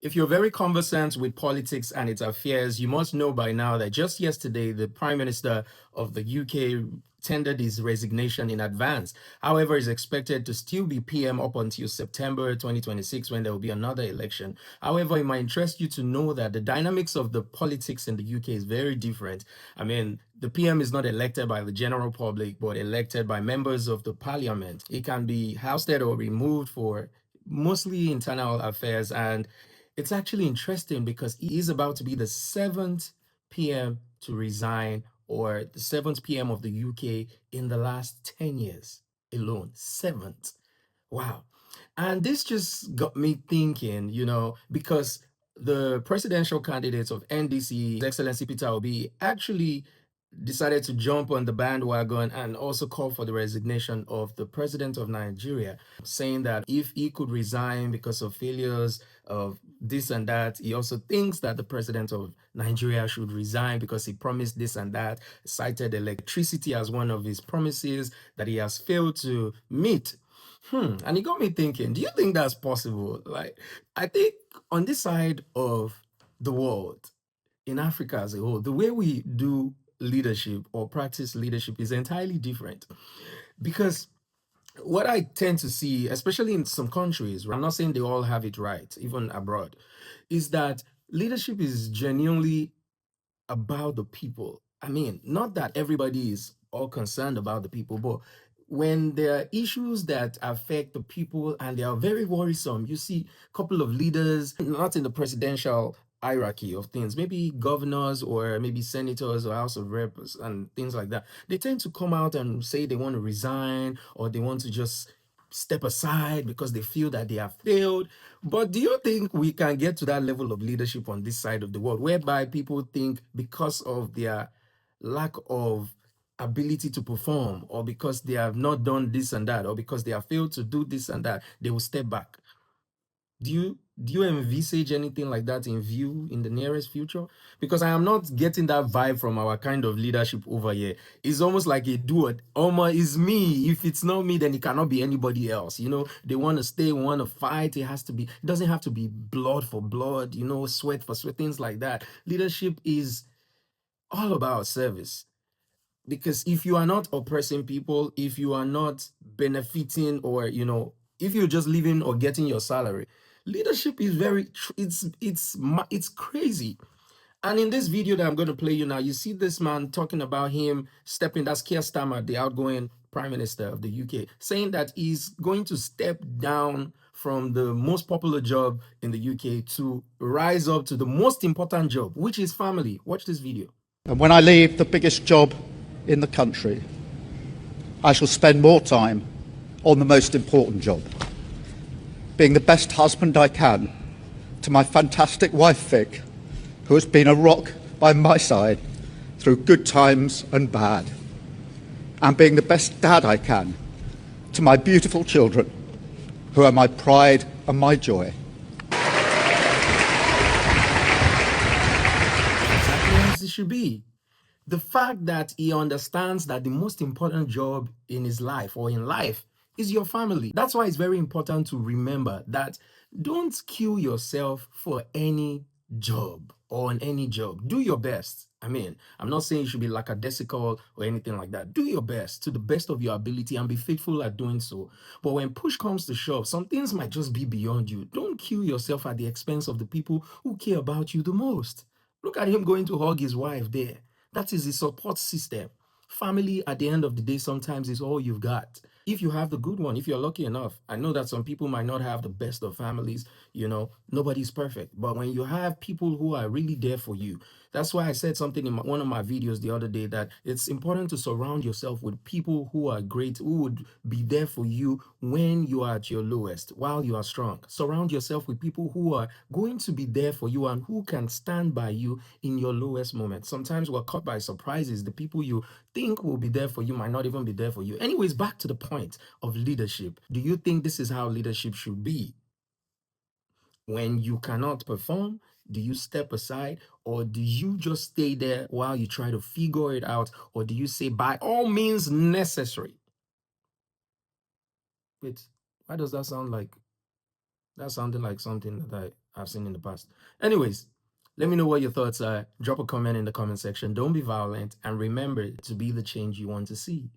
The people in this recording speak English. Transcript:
If you're very conversant with politics and its affairs, you must know by now that just yesterday, the Prime Minister of the UK tendered his resignation in advance. However, is expected to still be PM up until September 2026 when there will be another election. However, it might interest you to know that the dynamics of the politics in the UK is very different. I mean, the PM is not elected by the general public, but elected by members of the parliament. It can be ousted or removed for mostly internal affairs, and it's actually interesting because he is about to be the seventh PM to resign, or the seventh PM of the UK in the last 10 years alone. Seventh. Wow. And this just got me thinking, because the presidential candidate of NDC, His Excellency Peter Obi, actually decided to jump on the bandwagon and also call for the resignation of the president of Nigeria, saying that if he could resign because of failures of this and that, he also thinks that the president of Nigeria should resign because he promised this and that, cited electricity as one of his promises that he has failed to meet. And it got me thinking, do you think that's possible? Like, I think on this side of the world, in Africa as a whole, the way we do leadership or practice leadership is entirely different. Because what I tend to see, especially in some countries, I'm not saying they all have it right, even abroad, is that leadership is genuinely about the people. I mean, not that everybody is all concerned about the people, but when there are issues that affect the people and they are very worrisome, you see a couple of leaders, not in the presidential hierarchy of things, maybe governors or maybe senators or House of Reps and things like that. They tend to come out and say they want to resign or they want to just step aside because they feel that they have failed. But do you think we can get to that level of leadership on this side of the world whereby people think because of their lack of ability to perform, or because they have not done this and that, or because they have failed to do this and that, they will step back? Do you envisage anything like that in view in the nearest future? Because I am not getting that vibe from our kind of leadership over here. It's almost like a do it. Oma is me. If it's not me, then it cannot be anybody else. They want to stay, want to fight. It has to be, it doesn't have to be blood for blood, sweat for sweat, things like that. Leadership is all about service. Because if you are not oppressing people, if you are not benefiting, or if you're just living or getting your salary, leadership is it's crazy. And in this video that I'm going to play you now, you see this man talking about him stepping, that's Keir Starmer, the outgoing prime minister of the UK, saying that he's going to step down from the most popular job in the UK to rise up to the most important job, which is family. Watch this video. And when I leave the biggest job in the country, I shall spend more time on the most important job, being the best husband I can to my fantastic wife Vic, who has been a rock by my side through good times and bad, and being the best dad I can to my beautiful children, who are my pride and my joy. Exactly as it should be. The fact that he understands that the most important job in his life or in life is your family. That's why it's very important to remember that don't kill yourself for any job or on any job. Do your best. I mean, I'm not saying you should be lackadaisical or anything like that. Do your best to the best of your ability and be faithful at doing so. But when push comes to shove, some things might just be beyond you. Don't kill yourself at the expense of the people who care about you the most. Look at him going to hug his wife there. That is the support system. Family, at the end of the day, sometimes is all you've got. If you have the good one, if you're lucky enough. I know that some people might not have the best of families, nobody's perfect. But when you have people who are really there for you, that's why I said something in one of my videos the other day, that it's important to surround yourself with people who are great, who would be there for you when you are at your lowest, while you are strong. Surround yourself with people who are going to be there for you and who can stand by you in your lowest moments. Sometimes we're caught by surprises. The people you think will be there for you might not even be there for you. Anyways, back to the point of leadership. Do you think this is how leadership should be? When you cannot perform, do you step aside, or do you just stay there while you try to figure it out, or do you say by all means necessary? Wait, why does that sound like? That sounded like something that I've seen in the past. Anyways, let me know what your thoughts are. Drop a comment in the comment section. Don't be violent, and remember to be the change you want to see.